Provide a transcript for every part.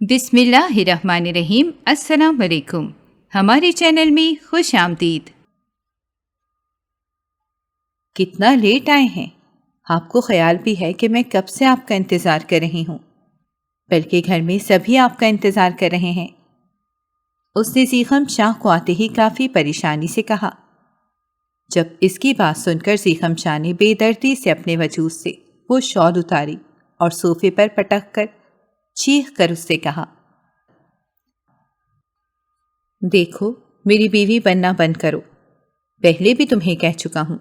بسم اللہ الرحمن الرحیم۔ السلام علیکم، ہمارے چینل میں خوش آمدید۔ کتنا لیٹ آئے ہیں؟ آپ کو خیال بھی ہے کہ میں کب سے آپ کا انتظار کر رہی ہوں، بلکہ گھر میں سبھی آپ کا انتظار کر رہے ہیں۔ اس نے زیغم شاہ کو آتے ہی کافی پریشانی سے کہا۔ جب اس کی بات سن کر زیغم شاہ نے بے دردی سے اپنے وجود سے وہ شال اتاری اور صوفے پر پٹک کر چیخ کر اس سے کہا، دیکھو میری بیوی بننا بند کرو۔ پہلے بھی تمہیں کہہ چکا ہوں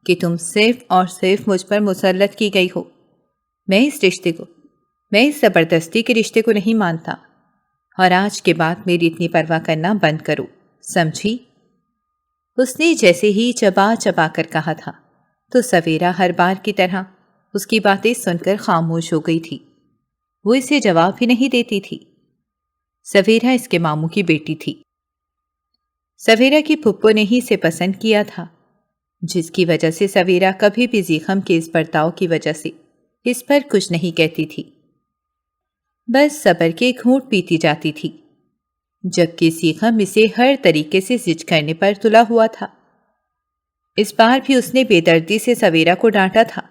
کہ تم صرف اور صرف مجھ پر مسلط کی گئی ہو۔ میں اس زبردستی کے رشتے کو نہیں مانتا، اور آج کے بعد میری اتنی پرواہ کرنا بند کرو، سمجھی؟ اس نے جیسے ہی چبا چبا کر کہا تھا تو سویرا ہر بار کی طرح اس کی باتیں سن کر خاموش ہو گئی تھی۔ وہ اسے جواب بھی نہیں دیتی تھی۔ سویرا اس کے ماموں کی بیٹی تھی۔ سویرا کی پھپھو نے ہی اسے پسند کیا تھا، جس کی وجہ سے سویرا کبھی بھی زیغم کے اس برتاؤ کی وجہ سے اس پر کچھ نہیں کہتی تھی، بس صبر کے گھونٹ پیتی جاتی تھی، جبکہ زیغم اسے ہر طریقے سے ضد کرنے پر تلا ہوا تھا۔ اس بار بھی اس نے بے دردی سے سویرا کو ڈانٹا تھا۔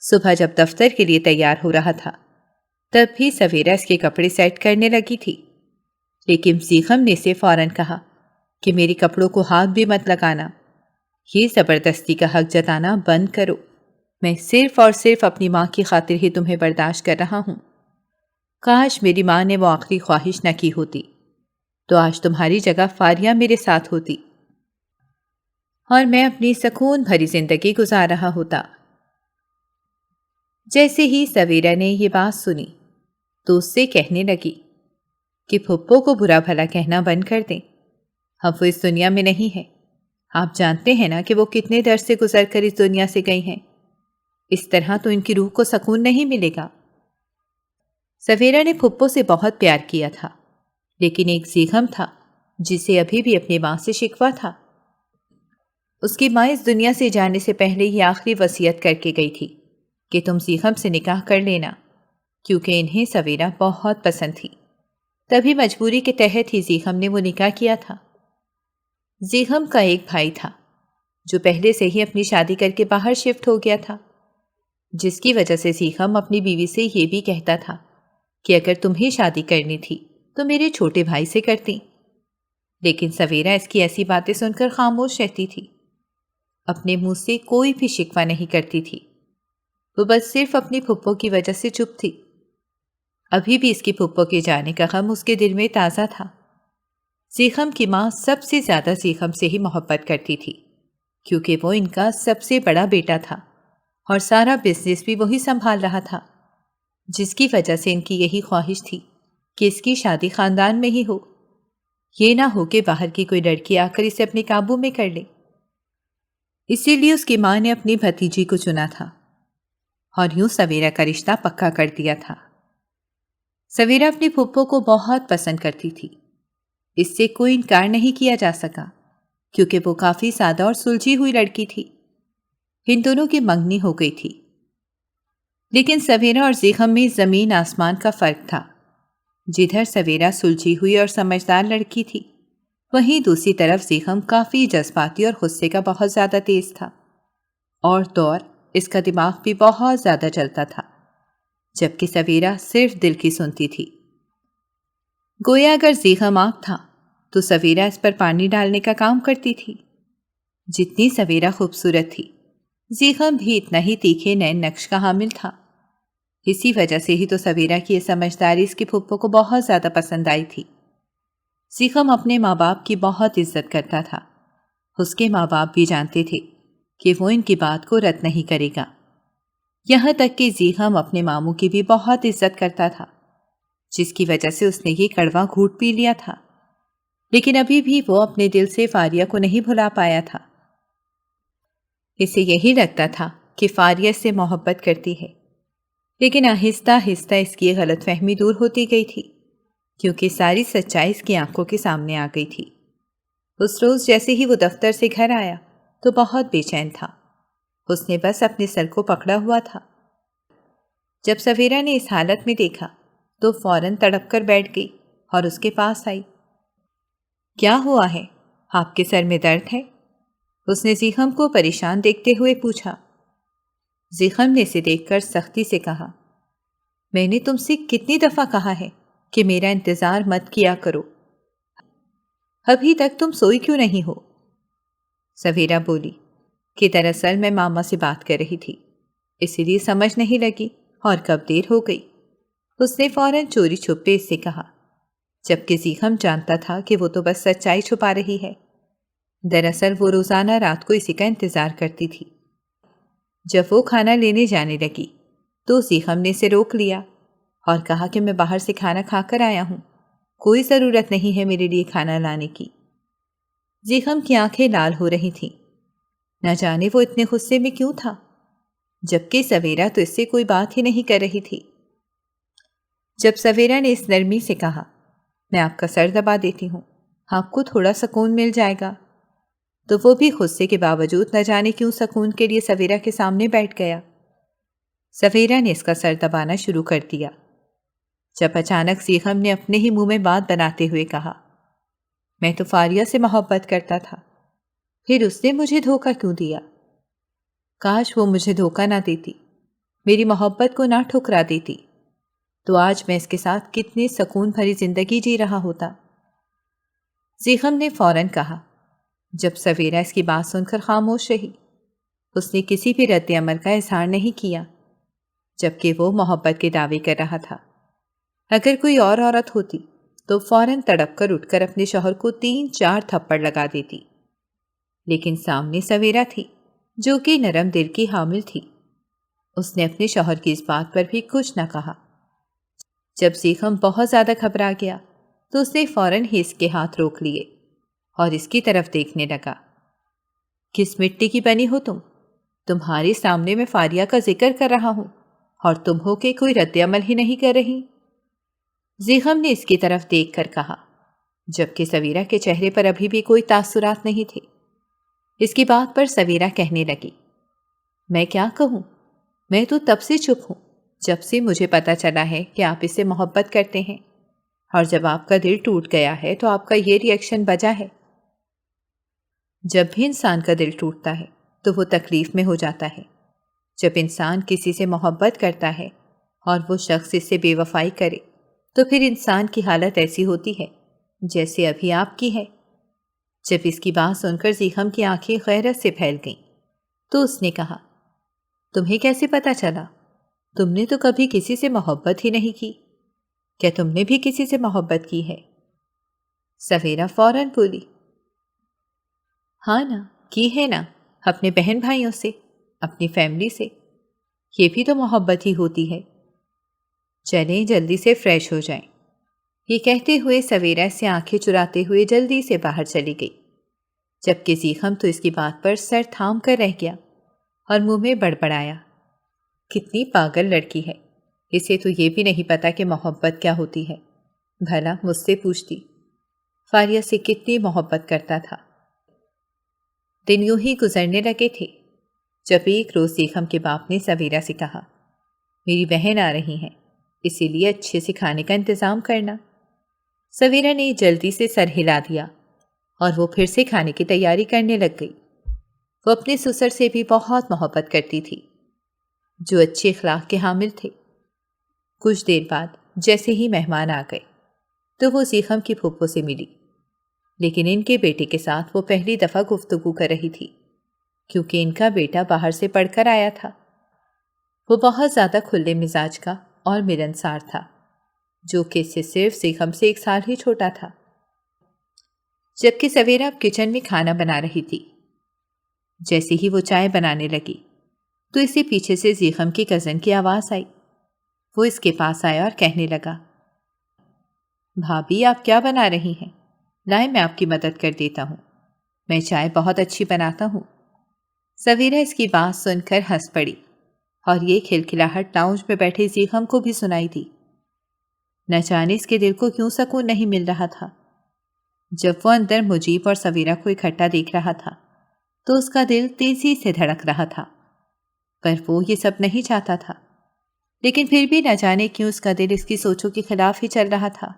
صبح جب دفتر کے لیے تیار ہو رہا تھا تب بھی سویرا اس کے کپڑے سیٹ کرنے لگی تھی، لیکن زیغم نے اسے فوراً کہا کہ میرے کپڑوں کو ہاتھ بھی مت لگانا، یہ زبردستی کا حق جتانا بند کرو۔ میں صرف اور صرف اپنی ماں کی خاطر ہی تمہیں برداشت کر رہا ہوں۔ کاش میری ماں نے وہ آخری خواہش نہ کی ہوتی تو آج تمہاری جگہ فاریہ میرے ساتھ ہوتی اور میں اپنی سکون بھری زندگی گزار رہا ہوتا۔ جیسے ہی سویرا نے یہ بات سنی تو اس سے کہنے لگی کہ پھپھو کو برا بھلا کہنا بند کر دیں، اب وہ اس دنیا میں نہیں ہے۔ آپ جانتے ہیں نا کہ وہ کتنے در سے گزر کر اس دنیا سے گئی ہیں، اس طرح تو ان کی روح کو سکون نہیں ملے گا۔ سویرا نے پھپھو سے بہت پیار کیا تھا، لیکن ایک زیغم تھا جسے ابھی بھی اپنی ماں سے شکوہ تھا۔ اس کی ماں اس دنیا سے جانے سے پہلے ہی آخری وصیت کر کے گئی تھی کہ تم زیغم سے نکاح کر لینا، کیونکہ انہیں سویرا بہت پسند تھی۔ تبھی مجبوری کے تحت ہی زیغم نے وہ نکاح کیا تھا۔ زیغم کا ایک بھائی تھا جو پہلے سے ہی اپنی شادی کر کے باہر شفٹ ہو گیا تھا، جس کی وجہ سے زیغم اپنی بیوی سے یہ بھی کہتا تھا کہ اگر تمہیں شادی کرنی تھی تو میرے چھوٹے بھائی سے کرتی، لیکن سویرا اس کی ایسی باتیں سن کر خاموش رہتی تھی، اپنے منہ سے کوئی بھی شکوہ نہیں کرتی تھی۔ وہ بس صرف اپنی پھپھو کی وجہ سے چپ تھی۔ ابھی بھی اس کی پھپھو کے جانے کا غم اس کے دل میں تازہ تھا۔ زیغم کی ماں سب سے زیادہ زیغم سے ہی محبت کرتی تھی، کیونکہ وہ ان کا سب سے بڑا بیٹا تھا اور سارا بزنس بھی وہی سنبھال رہا تھا، جس کی وجہ سے ان کی یہی خواہش تھی کہ اس کی شادی خاندان میں ہی ہو، یہ نہ ہو کہ باہر کی کوئی لڑکی آ کر اسے اپنے قابو میں کر لے۔ اسی لیے اس کی ماں نے اپنی بھتیجی کو چنا تھا اور یوں سویرا کا رشتہ پکا کر دیا تھا۔ سویرا اپنی پھپھو کو بہت پسند کرتی تھی، اس سے کوئی انکار نہیں کیا جا سکا، کیونکہ وہ کافی سادہ اور سلجھی ہوئی لڑکی تھی۔ ان دونوں کی منگنی ہو گئی تھی، لیکن سویرا اور زیغم میں زمین آسمان کا فرق تھا۔ جدھر سویرا سلجھی ہوئی اور سمجھدار لڑکی تھی، وہیں دوسری طرف زیغم کافی جذباتی اور غصے کا بہت زیادہ تیز تھا، اور اس کا دماغ بھی بہت زیادہ چلتا تھا، جبکہ سویرا صرف دل کی سنتی تھی۔ گویا اگر زیغم آنکھ تھا تو سویرا اس پر پانی ڈالنے کا کام کرتی تھی۔ جتنی سویرا خوبصورت تھی، زیغم بھی اتنا ہی تیکھے نین نقش کا حامل تھا۔ اسی وجہ سے ہی تو سویرا کی یہ سمجھداری اس کی پھپھو کو بہت زیادہ پسند آئی تھی۔ زیغم اپنے ماں باپ کی بہت عزت کرتا تھا۔ اس کے ماں باپ بھی جانتے تھے کہ وہ ان کی بات کو رد نہیں کرے گا، یہاں تک کہ زیغم اپنے ماموں کی بھی بہت عزت کرتا تھا، جس کی وجہ سے اس نے یہ کڑوا گھونٹ پی لیا تھا، لیکن ابھی بھی وہ اپنے دل سے فاریہ کو نہیں بھلا پایا تھا۔ اسے یہی لگتا تھا کہ فاریہ سے محبت کرتی ہے، لیکن آہستہ آہستہ اس کی غلط فہمی دور ہوتی گئی تھی، کیونکہ ساری سچائی اس کی آنکھوں کے سامنے آ گئی تھی۔ اس روز جیسے ہی وہ دفتر سے گھر آیا تو بہت بے چین تھا۔ اس نے بس اپنے سر کو پکڑا ہوا تھا۔ جب سویرا نے اس حالت میں دیکھا تو فوراً تڑپ کر بیٹھ گئی اور اس کے پاس آئی۔ کیا ہوا ہے؟ آپ کے سر میں درد ہے؟ اس نے زیغم کو پریشان دیکھتے ہوئے پوچھا۔ زیغم نے اسے دیکھ کر سختی سے کہا، میں نے تم سے کتنی دفعہ کہا ہے کہ میرا انتظار مت کیا کرو، ابھی تک تم سوئی کیوں نہیں ہو؟ سویرا بولی کہ دراصل میں ماما سے بات کر رہی تھی، اسی لیے سمجھ نہیں لگی اور کب دیر ہو گئی۔ اس نے فوراً چوری چھپے اس سے کہا، جبکہ زیغم جانتا تھا کہ وہ تو بس سچائی چھپا رہی ہے۔ دراصل وہ روزانہ رات کو اسی کا انتظار کرتی تھی۔ جب وہ کھانا لینے جانے لگی تو زیغم نے اسے روک لیا اور کہا کہ میں باہر سے کھانا کھا کر آیا ہوں، کوئی ضرورت نہیں ہے میرے لیے کھانا لانے کی۔ زیغم کی آنکھیں لال ہو رہی تھیں، نہ جانے وہ اتنے غصے میں کیوں تھا، جبکہ سویرا تو اس سے کوئی بات ہی نہیں کر رہی تھی۔ جب سویرا نے اس نرمی سے کہا، میں آپ کا سر دبا دیتی ہوں، آپ کو تھوڑا سکون مل جائے گا، تو وہ بھی غصے کے باوجود نہ جانے کیوں سکون کے لیے سویرا کے سامنے بیٹھ گیا۔ سویرا نے اس کا سر دبانا شروع کر دیا، جب اچانک زیغم نے اپنے ہی منہ میں بات بناتے ہوئے کہا، میں تو فاریہ سے محبت کرتا تھا، پھر اس نے مجھے دھوکہ کیوں دیا؟ کاش وہ مجھے دھوکہ نہ دیتی، میری محبت کو نہ ٹھکرا دیتی، تو آج میں اس کے ساتھ کتنی سکون بھری زندگی جی رہا ہوتا۔ زیغم نے فوراً کہا۔ جب سویرا اس کی بات سن کر خاموش رہی، اس نے کسی بھی رد عمل کا اظہار نہیں کیا، جبکہ وہ محبت کے دعوے کر رہا تھا۔ اگر کوئی اور عورت ہوتی تو فوراً تڑپ کر اٹھ کر اپنے شوہر کو 3-4 تھپڑ لگا دیتی، لیکن سامنے سویرا تھی جو کہ نرم دل کی حامل تھی۔ اس نے اپنے شوہر کی اس بات پر بھی کچھ نہ کہا۔ جب زیغم بہت زیادہ گھبرا گیا تو اس نے فوراً ہی اس کے ہاتھ روک لیے اور اس کی طرف دیکھنے لگا۔ کس مٹی کی بنی ہو تم؟ تمہارے سامنے میں فاریہ کا ذکر کر رہا ہوں اور تم ہو کہ کوئی رد عمل ہی نہیں کر رہی۔ زیغم نے اس کی طرف دیکھ کر کہا، جبکہ سویرا کے چہرے پر ابھی بھی کوئی تاثرات نہیں تھے۔ اس کی بات پر سویرا کہنے لگی، میں کیا کہوں؟ میں تو تب سے چپ ہوں جب سے مجھے پتا چلا ہے کہ آپ اس سے محبت کرتے ہیں، اور جب آپ کا دل ٹوٹ گیا ہے تو آپ کا یہ ری ایکشن بجا ہے۔ جب بھی انسان کا دل ٹوٹتا ہے تو وہ تکلیف میں ہو جاتا ہے۔ جب انسان کسی سے محبت کرتا ہے اور وہ شخص اس سے بے وفائی کرے تو پھر انسان کی حالت ایسی ہوتی ہے جیسے ابھی آپ کی ہے۔ جب اس کی بات سن کر زیغم کی آنکھیں غیرت سے پھیل گئیں تو اس نے کہا، تمہیں کیسے پتا چلا؟ تم نے تو کبھی کسی سے محبت ہی نہیں کی، کیا تم نے بھی کسی سے محبت کی ہے؟ سویرا فوراً بولی، ہاں نا، کی ہے نا، اپنے بہن بھائیوں سے، اپنی فیملی سے، یہ بھی تو محبت ہی ہوتی ہے۔ چلیں جلدی سے فریش ہو جائیں۔ یہ کہتے ہوئے سویرا سے آنکھیں چراتے ہوئے جلدی سے باہر چلی گئی، جبکہ زیغم تو اس کی بات پر سر تھام کر رہ گیا اور منہ میں بڑبڑایا، کتنی پاگل لڑکی ہے، اسے تو یہ بھی نہیں پتا کہ محبت کیا ہوتی ہے۔ بھلا مجھ سے پوچھتی، فاریہ سے کتنی محبت کرتا تھا۔ دن یوں ہی گزرنے لگے تھے جب ایک روز زیغم کے باپ نے سویرا سے کہا، میری بہن آ رہی ہیں، اسی لیے اچھے سے کھانے کا انتظام کرنا۔ سویرا نے جلدی سے سر ہلا دیا اور وہ پھر سے کھانے کی تیاری کرنے لگ گئی۔ وہ اپنے سسر سے بھی بہت محبت کرتی تھی، جو اچھے اخلاق کے حامل تھے۔ کچھ دیر بعد جیسے ہی مہمان آ گئے تو وہ زیغم کی پھوپھو سے ملی، لیکن ان کے بیٹے کے ساتھ وہ پہلی دفعہ گفتگو کر رہی تھی، کیونکہ ان کا بیٹا باہر سے پڑھ کر آیا تھا۔ وہ بہت زیادہ کھلے مزاج کا اور ملنسار تھا، جو کہ اس سے صرف زیغم سے 1 سال ہی چھوٹا تھا۔ جبکہ سویرا اب کچن میں کھانا بنا رہی تھی۔ جیسے ہی وہ چائے بنانے لگی تو اسے پیچھے سے زیغم کی کزن کی آواز آئی۔ وہ اس کے پاس آیا اور کہنے لگا، بھابھی آپ کیا بنا رہی ہیں؟ لائیں میں آپ کی مدد کر دیتا ہوں، میں چائے بہت اچھی بناتا ہوں۔ سویرا اس کی بات سن کر ہنس پڑی اور یہ کھلکھلاہٹ لاؤنج میں بیٹھے زیغم کو بھی سنائی دی۔ نہ جانے اس کے دل کو کیوں سکون نہیں مل رہا تھا۔ جب وہ اندر مجیب اور سویرا کو اکٹھا دیکھ رہا تھا تو اس کا دل تیزی سے دھڑک رہا تھا، پر وہ یہ سب نہیں چاہتا تھا۔ لیکن پھر بھی نہ جانے کیوں اس کا دل اس کی سوچوں کے خلاف ہی چل رہا تھا۔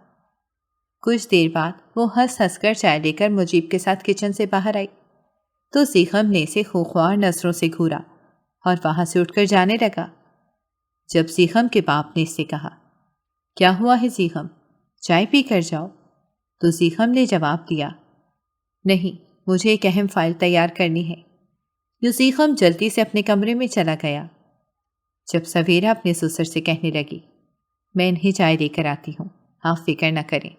کچھ دیر بعد وہ ہنس ہنس کر چائے لے کر مجیب کے ساتھ کچن سے باہر آئی تو زیغم نے اسے خوخوار نظروں سے گھورا اور وہاں سے اٹھ کر جانے لگا۔ جب زیغم کے باپ نے اس سے کہا، کیا ہوا ہے زیغم، چائے پی کر جاؤ، تو زیغم نے جواب دیا، نہیں، مجھے ایک اہم فائل تیار کرنی ہے۔ یوں زیغم جلدی سے اپنے کمرے میں چلا گیا۔ جب سویرا اپنے سسر سے کہنے لگی، میں انہیں چائے لے کر آتی ہوں، آپ فکر نہ کریں،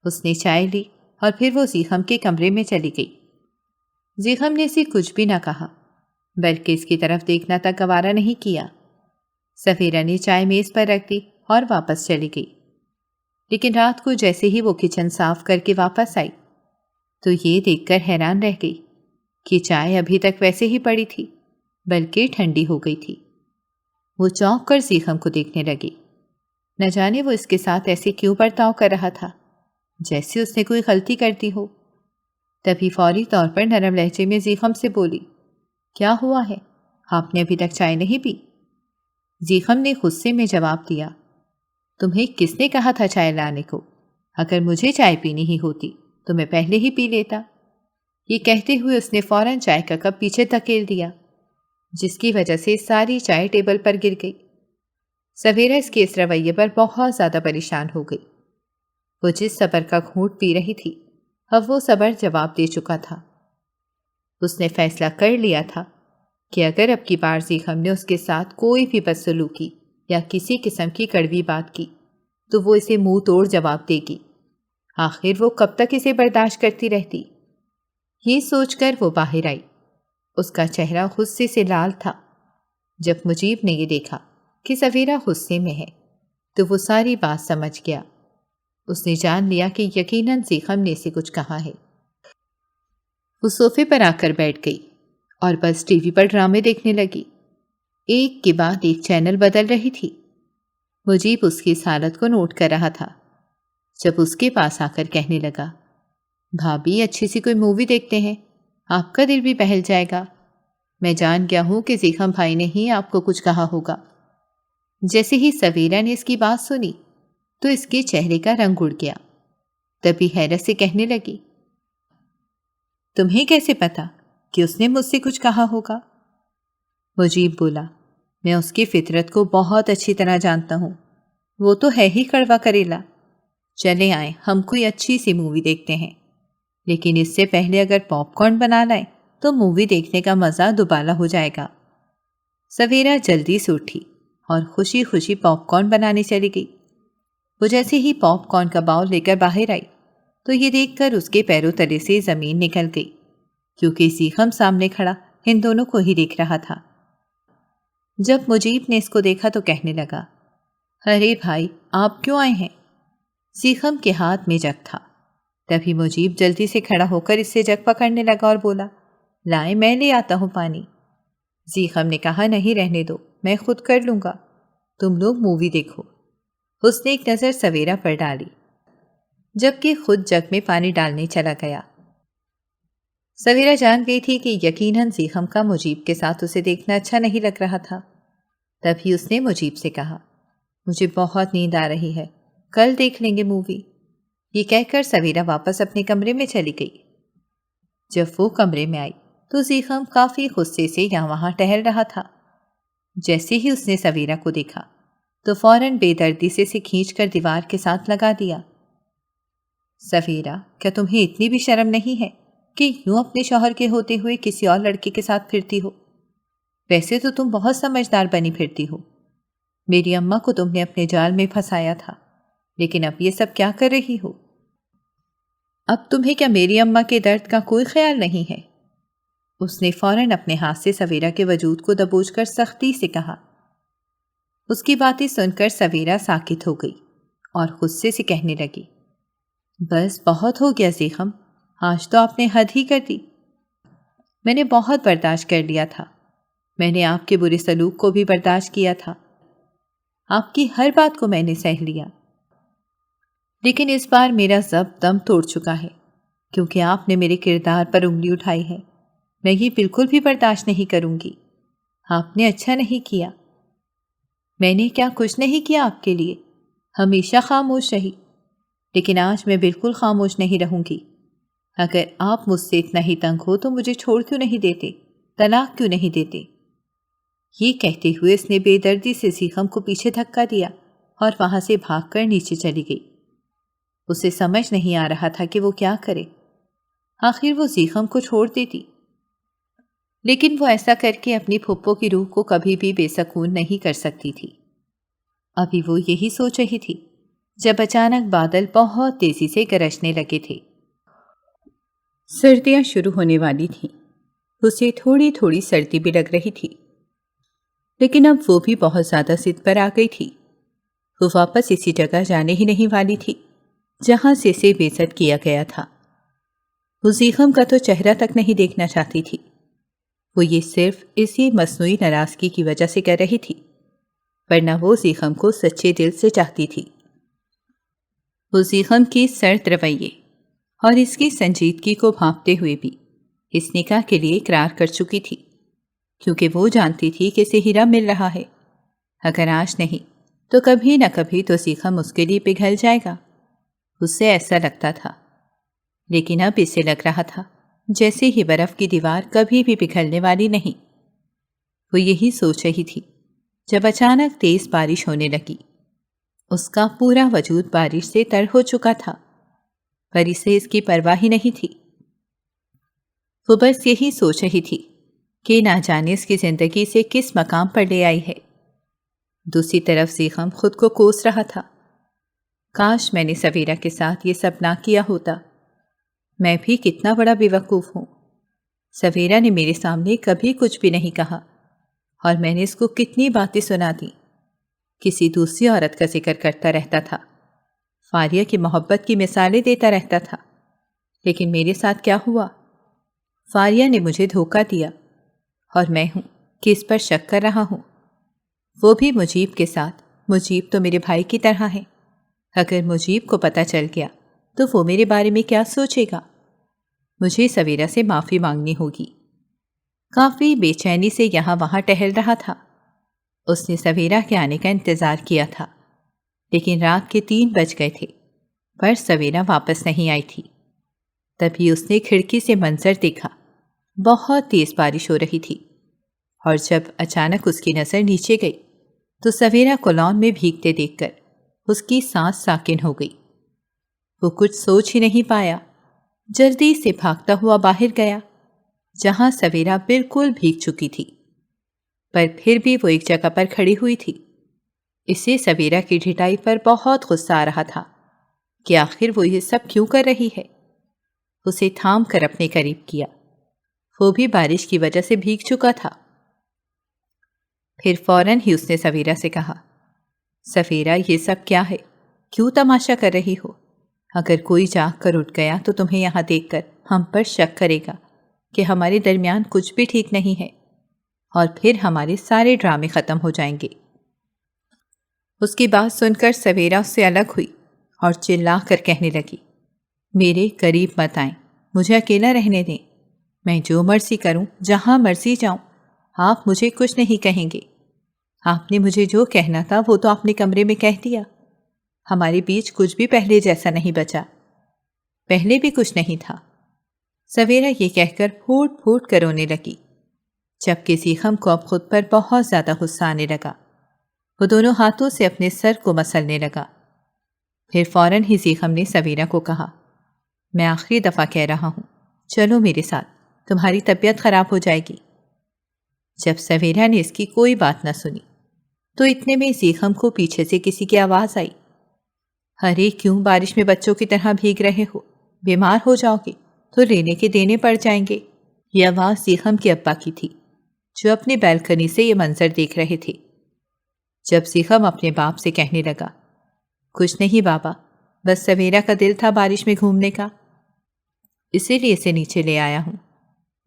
اس نے چائے لی اور پھر وہ زیغم کے کمرے میں چلی گئی۔ زیغم نے اسے کچھ بھی نہ کہا، بلکہ اس کی طرف دیکھنا تک گوارا نہیں کیا۔ سویرا نے چائے میز پر رکھ دی اور واپس چلی گئی۔ لیکن رات کو جیسے ہی وہ کچن صاف کر کے واپس آئی تو یہ دیکھ کر حیران رہ گئی کہ چائے ابھی تک ویسے ہی پڑی تھی، بلکہ ٹھنڈی ہو گئی تھی۔ وہ چونک کر زیغم کو دیکھنے لگی۔ نہ جانے وہ اس کے ساتھ ایسے کیوں برتاؤ کر رہا تھا، جیسے اس نے کوئی غلطی کر دی ہو۔ تبھی فوری طور پر نرم لہجے میں زیغم سے بولی، کیا ہوا ہے، آپ نے ابھی تک چائے نہیں پی؟ زیغم نے غصے میں جواب دیا، تمہیں کس نے کہا تھا چائے لانے کو؟ اگر مجھے چائے پینی ہی ہوتی تو میں پہلے ہی پی لیتا۔ یہ کہتے ہوئے اس نے فوراً چائے کا کپ پیچھے دھکیل دیا، جس کی وجہ سے ساری چائے ٹیبل پر گر گئی۔ سویرا اس کے اس رویے پر بہت زیادہ پریشان ہو گئی۔ وہ جس صبر کا گھونٹ پی رہی تھی، اب وہ صبر جواب دے چکا تھا۔ اس نے فیصلہ کر لیا تھا کہ اگر اب کی بار زیغم نے اس کے ساتھ کوئی بھی بدسلوکی یا کسی قسم کی کڑوی بات کی تو وہ اسے منہ توڑ جواب دے گی۔ آخر وہ کب تک اسے برداشت کرتی رہتی؟ یہ سوچ کر وہ باہر آئی۔ اس کا چہرہ غصے سے لال تھا۔ جب مجیب نے یہ دیکھا کہ سویرا غصے میں ہے تو وہ ساری بات سمجھ گیا۔ اس نے جان لیا کہ یقیناً زیغم نے اسے کچھ کہا ہے۔ وہ صوفے پر آ کر بیٹھ گئی اور بس ٹی وی پر ڈرامے دیکھنے لگی۔ ایک کے بعد ایک چینل بدل رہی تھی۔ مجیب اس کی اس حالت کو نوٹ کر رہا تھا۔ جب اس کے پاس آ کر کہنے لگا، بھابھی اچھی سی کوئی مووی دیکھتے ہیں، آپ کا دل بھی بہل جائے گا۔ میں جان گیا ہوں کہ زیغم بھائی نے ہی آپ کو کچھ کہا ہوگا۔ جیسے ہی سویرا نے اس کی بات سنی تو اس کے چہرے کا رنگ اڑ گیا۔ تبھی حیرت سے کہنے لگی، تمہیں کیسے پتا کہ اس نے مجھ سے کچھ کہا ہوگا؟ مجیب بولا، میں اس کی فطرت کو بہت اچھی طرح جانتا ہوں، وہ تو ہے ہی کڑوا کریلا۔ چلے آئیں ہم کوئی اچھی سی مووی دیکھتے ہیں، لیکن اس سے پہلے اگر پاپ کارن بنا لائیں تو مووی دیکھنے کا مزہ دوبالا ہو جائے گا۔ سویرا جلدی سے اٹھی اور خوشی خوشی پاپ کارن بنانے چلی گئی۔ وہ جیسے ہی پاپ کارن کا باؤل لے کر باہر آئی تو یہ دیکھ کر اس کے پیروں تلے سے زمین نکل گئی، کیونکہ زیغم سامنے کھڑا ان دونوں کو ہی دیکھ رہا تھا۔ جب مجیب نے اس کو دیکھا تو کہنے لگا، ارے بھائی آپ کیوں آئے ہیں؟ زیغم کے ہاتھ میں جگ تھا۔ تبھی مجیب جلدی سے کھڑا ہو کر اس سے جگ پکڑنے لگا اور بولا، لائیں میں لے آتا ہوں پانی۔ زیغم نے کہا، نہیں رہنے دو، میں خود کر لوں گا، تم لوگ مووی دیکھو۔ اس نے ایک نظر سویرا پر ڈالی، جبکہ خود جگ میں پانی ڈالنے چلا گیا۔ سویرا جان گئی تھی کہ یقیناً زیغم کا مجیب کے ساتھ اسے دیکھنا اچھا نہیں لگ رہا تھا۔ تبھی اس نے مجیب سے کہا، مجھے بہت نیند آ رہی ہے، کل دیکھ لیں گے مووی۔ یہ کہہ کر سویرا واپس اپنے کمرے میں چلی گئی۔ جب وہ کمرے میں آئی تو زیغم کافی غصے سے یہاں وہاں ٹہل رہا تھا۔ جیسے ہی اس نے سویرا کو دیکھا تو فوراً بے دردی سے اسے کھینچ کر دیوار کے ساتھ لگا دیا۔ سویرا، کیا تمہیں اتنی بھی شرم نہیں ہے کہ یوں اپنے شوہر کے ہوتے ہوئے کسی اور لڑکے کے ساتھ پھرتی ہو؟ ویسے تو تم بہت سمجھدار بنی پھرتی ہو۔ میری اماں کو تم نے اپنے جال میں پھنسایا تھا، لیکن اب یہ سب کیا کر رہی ہو؟ اب تمہیں کیا میری اماں کے درد کا کوئی خیال نہیں ہے؟ اس نے فوراً اپنے ہاتھ سے سویرا کے وجود کو دبوچ کر سختی سے کہا۔ اس کی باتیں سن کر سویرا ساکت ہو گئی اور غصے سے کہنے لگی، بس بہت ہو گیا زیغم، آج تو آپ نے حد ہی کر دی۔ میں نے بہت برداشت کر لیا تھا، میں نے آپ کے برے سلوک کو بھی برداشت کیا تھا، آپ کی ہر بات کو میں نے سہ لیا، لیکن اس بار میرا ضبط دم توڑ چکا ہے، کیونکہ آپ نے میرے کردار پر انگلی اٹھائی ہے۔ میں یہ بالکل بھی برداشت نہیں کروں گی، آپ نے اچھا نہیں کیا۔ میں نے کیا کچھ نہیں کیا آپ کے لیے، ہمیشہ خاموش رہی، لیکن آج میں بالکل خاموش نہیں رہوں گی۔ اگر آپ مجھ سے اتنا ہی تنگ ہو تو مجھے چھوڑ کیوں نہیں دیتے، طلاق کیوں نہیں دیتے؟ یہ کہتے ہوئے اس نے بے دردی سے زیغم کو پیچھے دھکا دیا اور وہاں سے بھاگ کر نیچے چلی گئی۔ اسے سمجھ نہیں آ رہا تھا کہ وہ کیا کرے۔ آخر وہ زیغم کو چھوڑ دیتی، لیکن وہ ایسا کر کے اپنی پھپھو کی روح کو کبھی بھی بے سکون نہیں کر سکتی تھی۔ ابھی وہ یہی سوچ رہی تھی جب اچانک بادل بہت تیزی سے گرجنے لگے تھے۔ سردیاں شروع ہونے والی تھیں۔ اسے تھوڑی تھوڑی سردی بھی لگ رہی تھی، لیکن اب وہ بھی بہت زیادہ ضد پر آ گئی تھی۔ وہ واپس اسی جگہ جانے ہی نہیں والی تھی جہاں سے اسے بے عزت کیا گیا تھا۔ وہ زیغم کا تو چہرہ تک نہیں دیکھنا چاہتی تھی۔ وہ یہ صرف اسی مصنوعی ناراضگی کی وجہ سے کر رہی تھی، ورنہ وہ زیغم کو سچے دل سے چاہتی تھی۔ وہ زیغم کی سرد رویے اور اس کی سنجیدگی کو بھانپتے ہوئے بھی اس نکاح کے لیے اقرار کر چکی تھی، کیونکہ وہ جانتی تھی کہ اسے ہیرا مل رہا ہے۔ اگر آج نہیں تو کبھی نہ کبھی تو زیغم اس کے لیے پگھل جائے گا۔ اسے ایسا لگتا تھا، لیکن اب اسے لگ رہا تھا جیسے ہی برف کی دیوار کبھی بھی پگھلنے والی نہیں۔ وہ یہی سوچ رہی تھی جب اچانک تیز بارش ہونے لگی۔ اس کا پورا وجود بارش سے تر ہو چکا تھا، پر اسے اس کی پرواہ ہی نہیں تھی۔ وہ بس یہی سوچ رہی تھی کہ نہ جانے اس کی زندگی سے کس مقام پر لے آئی ہے۔ دوسری طرف زیغم خود کو کوس رہا تھا، کاش میں نے سویرا کے ساتھ یہ سب نہ کیا ہوتا۔ میں بھی کتنا بڑا بیوقوف ہوں۔ سویرا نے میرے سامنے کبھی کچھ بھی نہیں کہا اور میں نے اس کو کتنی باتیں سنا دیں۔ کسی دوسری عورت کا ذکر کرتا رہتا تھا، فاریہ کی محبت کی مثالیں دیتا رہتا تھا، لیکن میرے ساتھ کیا ہوا؟ فاریہ نے مجھے دھوکہ دیا اور میں ہوں کہ اس پر شک کر رہا ہوں، وہ بھی مجیب کے ساتھ۔ مجیب تو میرے بھائی کی طرح ہے، اگر مجیب کو پتہ چل گیا تو وہ میرے بارے میں کیا سوچے گا؟ مجھے سویرا سے معافی مانگنی ہوگی۔ کافی بے چینی سے یہاں وہاں ٹہل رہا تھا۔ اس نے سویرا کے آنے کا انتظار کیا تھا، لیکن رات کے 3 بج گئے تھے، پر سویرا واپس نہیں آئی تھی۔ تبھی اس نے کھڑکی سے منظر دیکھا۔ بہت تیز بارش ہو رہی تھی، اور جب اچانک اس کی نظر نیچے گئی تو سویرا کو لان میں بھیگتے دیکھ کر اس کی سانس ساکن ہو گئی۔ وہ کچھ سوچ ہی نہیں پایا، جلدی سے بھاگتا ہوا باہر گیا جہاں سویرا بالکل بھیگ چکی تھی، پر پھر بھی وہ ایک جگہ پر کھڑی ہوئی تھی۔ اسے سویرا کی ڈھٹائی پر بہت غصہ آ رہا تھا کہ آخر وہ یہ سب کیوں کر رہی ہے۔ اسے تھام کر اپنے قریب کیا، وہ بھی بارش کی وجہ سے بھیگ چکا تھا۔ پھر فوراً ہی اس نے سویرا سے کہا، سویرا یہ سب کیا ہے؟ کیوں تماشا کر رہی ہو؟ اگر کوئی جاگ کر اٹھ گیا تو تمہیں یہاں دیکھ کر ہم پر شک کرے گا کہ ہمارے درمیان کچھ بھی ٹھیک نہیں ہے، اور پھر ہمارے سارے ڈرامے ختم ہو جائیں گے۔ اس کی بات سن کر سویرا اس سے الگ ہوئی اور چلا کر کہنے لگی، میرے قریب مت آئیں، مجھے اکیلا رہنے دیں، میں جو مرضی کروں، جہاں مرضی جاؤں، آپ مجھے کچھ نہیں کہیں گے۔ آپ نے مجھے جو کہنا تھا وہ تو اپنے کمرے میں کہہ دیا، ہمارے بیچ کچھ بھی پہلے جیسا نہیں بچا، پہلے بھی کچھ نہیں تھا۔ سویرا یہ کہہ کر پھوٹ پھوٹ کر رونے لگی، جبکہ زیغم کو اب خود پر بہت زیادہ غصہ آنے لگا۔ وہ دونوں ہاتھوں سے اپنے سر کو مسلنے لگا۔ پھر فوراً ہی زیغم نے سویرا کو کہا، میں آخری دفعہ کہہ رہا ہوں، چلو میرے ساتھ، تمہاری طبیعت خراب ہو جائے گی۔ جب سویرا نے اس کی کوئی بات نہ سنی تو اتنے میں زیغم کو پیچھے سے کسی کی آواز آئی، ارے کیوں بارش میں بچوں کی طرح بھیگ رہے ہو؟ بیمار ہو جاؤ گے تو لینے کے دینے پڑ جائیں گے۔ یہ آواز زیغم کے ابا کی تھی، جو اپنی بیلکنی سے یہ منظر دیکھ رہے تھے۔ جب زیغم اپنے باپ سے کہنے لگا، کچھ نہیں بابا، بس سویرا کا دل تھا بارش میں گھومنے کا، اسی لیے اسے نیچے لے آیا ہوں،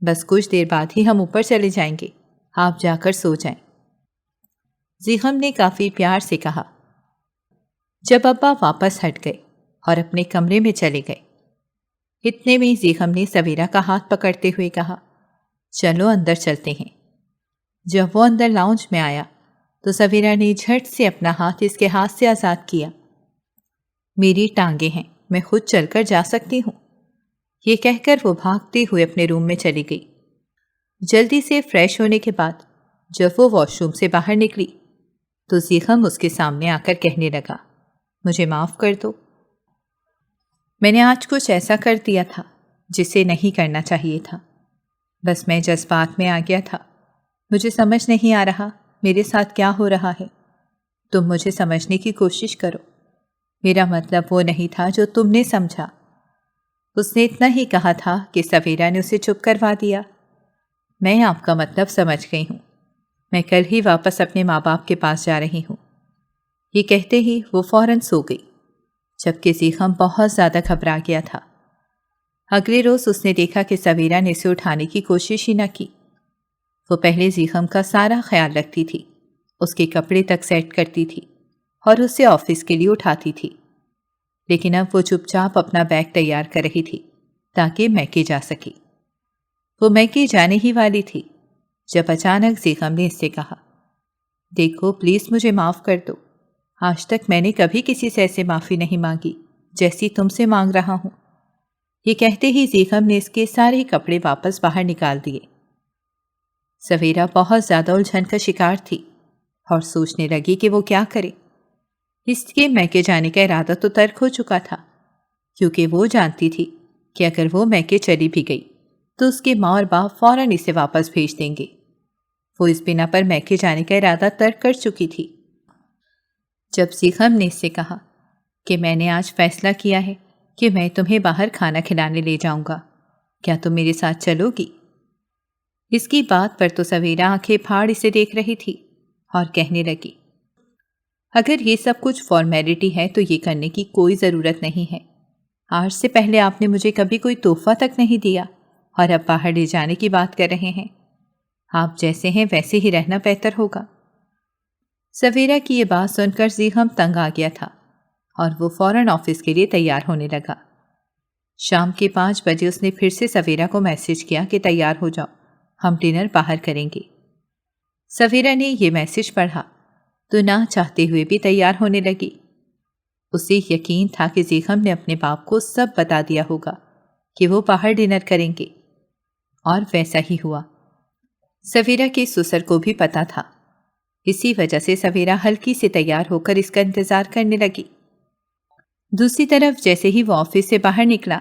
بس کچھ دیر بعد ہی ہم اوپر چلے جائیں گے، آپ جا کر سو جائیں۔ زیغم نے کافی پیار سے کہا۔ جب ابا واپس ہٹ گئے اور اپنے کمرے میں چلے گئے، اتنے میں زیغم نے سویرا کا ہاتھ پکڑتے ہوئے کہا، چلو اندر چلتے ہیں۔ جب وہ اندر لاؤنج میں آیا تو سویرا نے جھٹ سے اپنا ہاتھ اس کے ہاتھ سے آزاد کیا۔ میری ٹانگیں ہیں، میں خود چل کر جا سکتی ہوں، یہ کہہ کر وہ بھاگتے ہوئے اپنے روم میں چلی گئی۔ جلدی سے فریش ہونے کے بعد جب وہ واش روم سے باہر نکلی تو زیغم اس کے سامنے آ کر کہنے لگا، مجھے معاف کر دو، میں نے آج کچھ ایسا کر دیا تھا جسے نہیں کرنا چاہیے تھا، بس میں جذبات میں آ گیا تھا، مجھے سمجھ نہیں آ رہا میرے ساتھ کیا ہو رہا ہے، تم مجھے سمجھنے کی کوشش کرو، میرا مطلب وہ نہیں تھا جو تم نے سمجھا۔ اس نے اتنا ہی کہا تھا کہ سویرا نے اسے چپ کروا دیا۔ میں آپ کا مطلب سمجھ گئی ہوں، میں کل ہی واپس اپنے ماں باپ کے پاس جا رہی ہوں۔ یہ کہتے ہی وہ فوراً سو گئی، جبکہ زیغم بہت زیادہ گھبرا گیا تھا۔ اگلے روز اس نے دیکھا کہ سویرا نے اسے اٹھانے کی کوشش ہی نہ کی۔ وہ پہلے زیغم کا سارا خیال رکھتی تھی، اس کے کپڑے تک سیٹ کرتی تھی اور اسے آفس کے لیے اٹھاتی تھی، لیکن اب وہ چپ چاپ اپنا بیگ تیار کر رہی تھی تاکہ میکے جا سکے۔ وہ میکے جانے ہی والی تھی جب اچانک زیغم نے اس سے کہا، دیکھو پلیز مجھے معاف کر دو، آج تک میں نے کبھی کسی سے ایسے معافی نہیں مانگی جیسی تم سے مانگ رہا ہوں۔ یہ کہتے ہی زیغم نے اس کے سارے کپڑے واپس باہر نکال دیے۔ سویرا بہت زیادہ الجھن کا شکار تھی اور سوچنے لگی کہ وہ کیا کرے۔ اس کے میکے جانے کا ارادہ تو ترک ہو چکا تھا، کیونکہ وہ جانتی تھی کہ اگر وہ میکے چلی بھی گئی تو اس کے ماں اور باپ فوراً اسے واپس بھیج دیں گے۔ وہ اس بنا پر میکے جانے کا ارادہ ترک کر چکی تھی۔ جب زیغم نے اس سے کہا کہ میں نے آج فیصلہ کیا ہے کہ میں تمہیں باہر کھانا کھلانے لے جاؤں گا، کیا تم میرے ساتھ چلو گی؟ اس کی بات پر تو سویرا آنکھیں پھاڑ اسے دیکھ رہی تھی اور کہنے لگی، اگر یہ سب کچھ فارمیلٹی ہے تو یہ کرنے کی کوئی ضرورت نہیں ہے۔ آج سے پہلے آپ نے مجھے کبھی کوئی تحفہ تک نہیں دیا اور اب باہر لے جانے کی بات کر رہے ہیں۔ آپ جیسے ہیں ویسے ہی رہنا بہتر ہوگا۔ سویرا کی یہ بات سن کر زیغم تنگ آ گیا تھا اور وہ فوراً آفس کے لیے تیار ہونے لگا۔ شام کے 5 بجے اس نے پھر سے سویرا کو میسج کیا کہ تیار ہو جاؤ، ہم ڈنر باہر کریں گے۔ سویرا نے یہ میسج پڑھا تو نہ چاہتے ہوئے بھی تیار ہونے لگی۔ اسے یقین تھا کہ زیغم نے اپنے باپ کو سب بتا دیا ہوگا کہ وہ باہر ڈنر کریں گے، اور ویسا ہی ہوا۔ سویرا کے سسر کو بھی پتا تھا، اسی وجہ سے سویرا ہلکی سے تیار ہو کر اس کا انتظار کرنے لگی۔ دوسری طرف جیسے ہی وہ آفس سے باہر نکلا،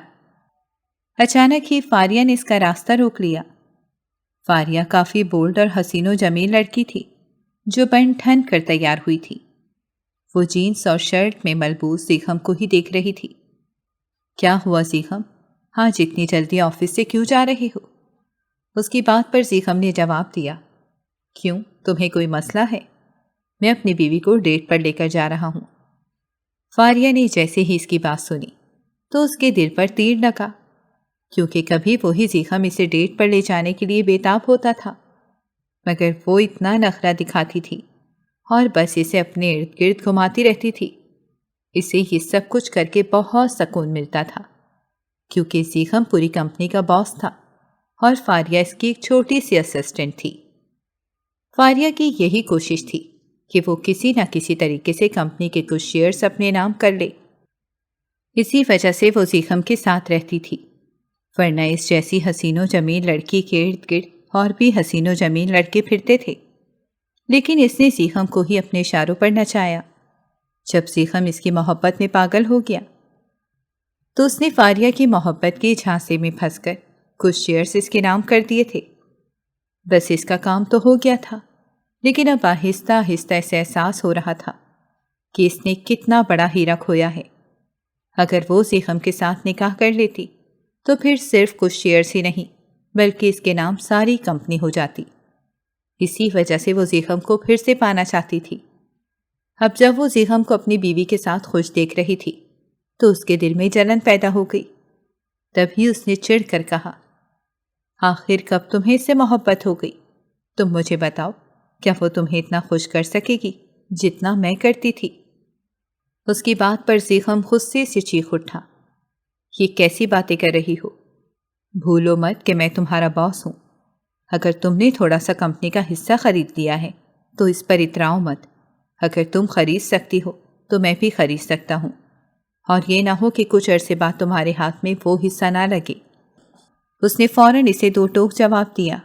اچانک ہی فاریہ نے اس کا راستہ روک لیا۔ فاریہ کافی بولڈ اور حسین و جمیل لڑکی تھی جو بن ٹھن کر تیار ہوئی تھی۔ وہ جینس اور شرٹ میں ملبوس زیغم کو ہی دیکھ رہی تھی۔ کیا ہوا زیغم، آج اتنی جلدی آفس سے کیوں جا رہے ہو؟ اس کی بات پر زیغم نے جواب دیا، کیوں، تمہیں کوئی مسئلہ ہے؟ میں اپنی بیوی کو ڈیٹ پر لے کر جا رہا ہوں۔ فاریہ نے جیسے ہی اس کی بات سنی تو اس کے دل پر تیر لگا، کیونکہ کبھی وہی زیغم اسے ڈیٹ پر لے جانے کے لیے بےتاب ہوتا تھا، مگر وہ اتنا نخرہ دکھاتی تھی اور بس اسے اپنے ارد گرد گھماتی رہتی تھی۔ اسے یہ سب کچھ کر کے بہت سکون ملتا تھا، کیونکہ زیغم پوری کمپنی کا باس تھا اور فاریہ اس کی ایک چھوٹی سی اسسٹنٹ تھی۔ فاریہ کی یہی کوشش تھی کہ وہ کسی نہ کسی طریقے سے کمپنی کے کچھ شیئرز اپنے نام کر لے۔ اسی وجہ سے وہ زیغم کے ساتھ رہتی تھی، ورنہ اس جیسی حسین و جمیل لڑکی کے ارد گرد اور بھی حسین و جمیل لڑکے پھرتے تھے، لیکن اس نے زیغم کو ہی اپنے اشاروں پر نچایا۔ جب زیغم اس کی محبت میں پاگل ہو گیا تو اس نے فاریہ کی محبت کے جھانسے میں پھنس کر کچھ شیئرز اس کے نام کر دیے تھے۔ بس اس کا کام تو ہو گیا تھا، لیکن اب آہستہ آہستہ اسے احساس ہو رہا تھا کہ اس نے کتنا بڑا ہیرا کھویا ہے۔ اگر وہ زیغم کے ساتھ نکاح کر لیتی تو پھر صرف کچھ شیئرز ہی نہیں بلکہ اس کے نام ساری کمپنی ہو جاتی۔ اسی وجہ سے وہ زیغم کو پھر سے پانا چاہتی تھی۔ اب جب وہ زیغم کو اپنی بیوی کے ساتھ خوش دیکھ رہی تھی تو اس کے دل میں جلن پیدا ہو گئی۔ تبھی اس نے چڑھ کر کہا، آخر کب تمہیں اس سے محبت ہو گئی؟ تم مجھے بتاؤ، کیا وہ تمہیں اتنا خوش کر سکے گی جتنا میں کرتی تھی؟ اس کی بات پر زیغم غصے سے چیخ اٹھا، یہ کیسی باتیں کر رہی ہو؟ بھولو مت کہ میں تمہارا باس ہوں۔ اگر تم نے تھوڑا سا کمپنی کا حصہ خرید لیا ہے تو اس پر اتراؤ مت. اگر تم خرید سکتی ہو تو میں بھی خرید سکتا ہوں، اور یہ نہ ہو کہ کچھ عرصے بعد تمہارے ہاتھ میں وہ حصہ نہ لگے. اس نے فوراً اسے 2 ٹوک جواب دیا.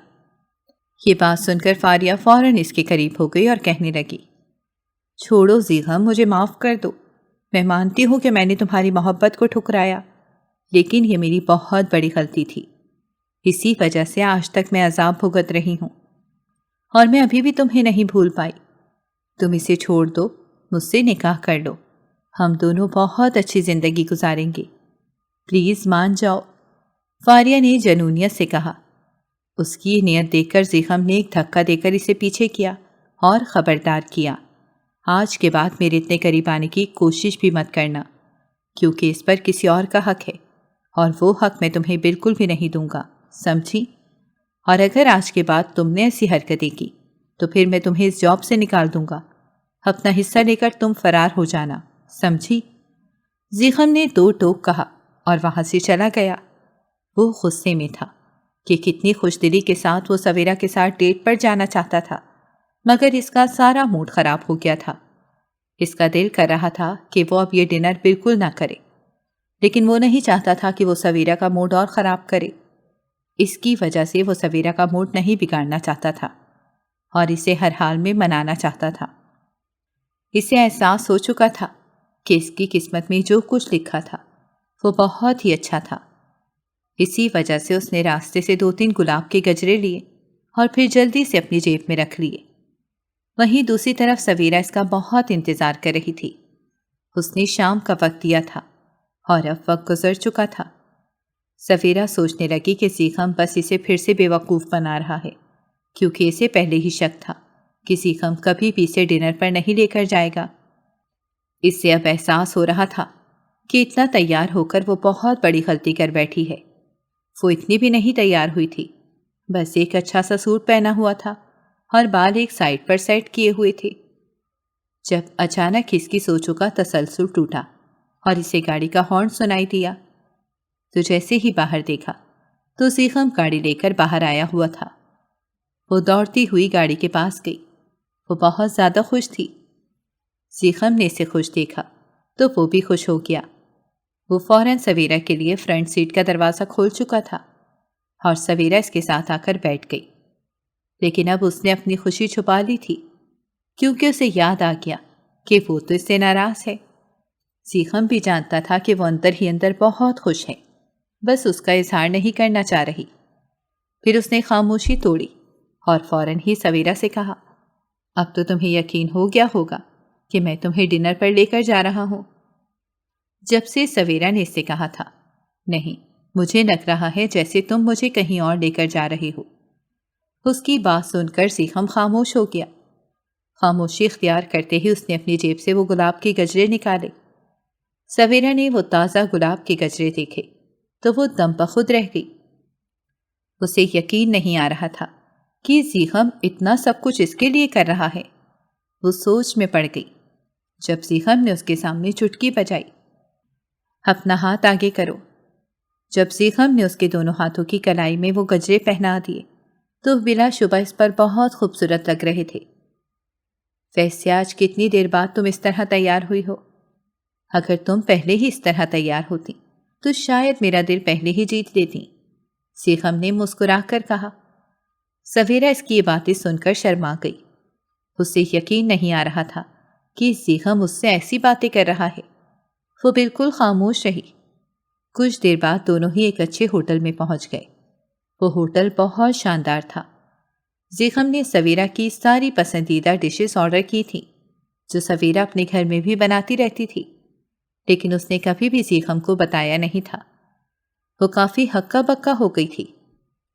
یہ بات سن کر فاریہ فوراً اس کے قریب ہو گئی اور کہنے لگی، چھوڑو زیغم، مجھے معاف کر دو. میں مانتی ہوں کہ میں نے تمہاری محبت کو ٹھکرایا، لیکن یہ میری بہت بڑی غلطی تھی. اسی وجہ سے آج تک میں عذاب بھگت رہی ہوں، اور میں ابھی بھی تمہیں نہیں بھول پائی. تم اسے چھوڑ دو، مجھ سے نکاح کر لو، ہم دونوں بہت اچھی زندگی گزاریں گے. پلیز مان جاؤ. فاریہ نے جنونیت سے کہا. اس کی نیت دیکھ کر زیغم نے ایک دھکا دے کر اسے پیچھے کیا اور خبردار کیا، آج کے بعد میرے اتنے قریب آنے کی کوشش بھی مت کرنا، کیونکہ اس پر کسی اور کا حق ہے، اور وہ حق میں تمہیں بالکل بھی نہیں دوں گا، سمجھی؟ اور اگر آج کے بعد تم نے ایسی حرکتیں کی تو پھر میں تمہیں اس جاب سے نکال دوں گا. اپنا حصہ لے کر تم فرار ہو جانا، سمجھی؟ زیغم نے 2 ٹوک کہا اور وہاں سے چلا گیا. وہ غصے میں تھا کہ کتنی خوش دلی کے ساتھ وہ سویرا کے ساتھ ڈیٹ پر جانا چاہتا تھا، مگر اس کا سارا موڈ خراب ہو گیا تھا. اس کا دل کر رہا تھا کہ وہ اب یہ ڈنر بالکل نہ کرے، لیکن وہ نہیں چاہتا تھا کہ وہ سویرا کا موڈ اور خراب کرے. اس کی وجہ سے وہ سویرا کا موڈ نہیں بگاڑنا چاہتا تھا اور اسے ہر حال میں منانا چاہتا تھا. اسے احساس ہو چکا تھا کہ اس کی قسمت میں جو کچھ لکھا تھا وہ بہت ہی اچھا تھا. اسی وجہ سے اس نے راستے سے 2-3 گلاب کے گجرے لیے اور پھر جلدی سے اپنی جیب میں رکھ لیے. وہیں دوسری طرف سویرا اس کا بہت انتظار کر رہی تھی. اس نے شام کا وقت دیا تھا اور اب وقت گزر چکا تھا. سویرا سوچنے لگی کہ زیغم بس اسے پھر سے بے وقوف بنا رہا ہے، کیونکہ اسے پہلے ہی شک تھا کہ زیغم کبھی بھی اسے ڈنر پر نہیں لے کر جائے گا. اس سے اب احساس ہو رہا تھا کہ اتنا تیار ہو کر وہ بہت بڑی غلطی کر بیٹھی ہے. وہ اتنی بھی نہیں تیار ہوئی تھی، بس ایک اچھا سا سوٹ پہنا ہوا تھا اور بال ایک سائڈ پر سیٹ کیے ہوئے تھے، جب اچانک اس کی سوچوں کا تسلسل ٹوٹا اور اسے گاڑی کا ہارن سنائی دیا. تو جیسے ہی باہر دیکھا تو زیغم گاڑی لے کر باہر آیا ہوا تھا. وہ دوڑتی ہوئی گاڑی کے پاس گئی. وہ بہت زیادہ خوش تھی. زیغم نے اسے خوش دیکھا تو وہ بھی خوش ہو گیا. وہ فوراً سویرا کے لیے فرنٹ سیٹ کا دروازہ کھول چکا تھا اور سویرا اس کے ساتھ آ کر بیٹھ گئی. لیکن اب اس نے اپنی خوشی چھپا لی تھی، کیونکہ اسے یاد آ گیا کہ وہ تو اس سے ناراض ہے. زیغم بھی جانتا تھا کہ وہ اندر ہی اندر بہت خوش ہے، بس اس کا اظہار نہیں کرنا چاہ رہی. پھر اس نے خاموشی توڑی اور فوراً ہی سویرا سے کہا، اب تو تمہیں یقین ہو گیا ہوگا کہ میں تمہیں ڈنر پر لے کر جا رہا ہوں. جب سے سویرا نے اس سے کہا تھا، نہیں، مجھے لگ رہا ہے جیسے تم مجھے کہیں اور لے کر جا رہے ہو. اس کی بات سن کر زیغم خاموش ہو گیا. خاموشی اختیار کرتے ہی اس نے اپنی جیب سے وہ گلاب کے گجرے نکالے. سویرا نے وہ تازہ گلاب کے گجرے دیکھے تو وہ دم بخود رہ گئی. اسے یقین نہیں آ رہا تھا کہ زیغم اتنا سب کچھ اس کے لیے کر رہا ہے. وہ سوچ میں پڑ گئی جب زیغم نے اس کے سامنے چٹکی بجائی، اپنا ہاتھ آگے کرو. جب زیغم نے اس کے دونوں ہاتھوں کی کلائی میں وہ گجرے پہنا دیے تو بلا شبہ اس پر بہت خوبصورت لگ رہے تھے. ویسے آج کتنی دیر بعد تم اس طرح تیار ہوئی ہو؟ اگر تم پہلے ہی اس طرح تیار ہوتی تو شاید میرا دل پہلے ہی جیت لیتی، زیغم نے مسکرا کر کہا. سویرا اس کی یہ باتیں سن کر شرما گئی. اسے یقین نہیں آ رہا تھا کہ زیغم اس سے ایسی باتیں کر رہا ہے. وہ بالکل خاموش رہی. کچھ دیر بعد دونوں ہی ایک اچھے ہوٹل میں پہنچ گئے. وہ ہوٹل بہت شاندار تھا. زیغم نے سویرا کی ساری پسندیدہ ڈشز آرڈر کی تھیں جو سویرا اپنے گھر میں بھی بناتی رہتی تھی، لیکن اس نے کبھی بھی زیغم کو بتایا نہیں تھا. وہ کافی ہکا بکا ہو گئی تھی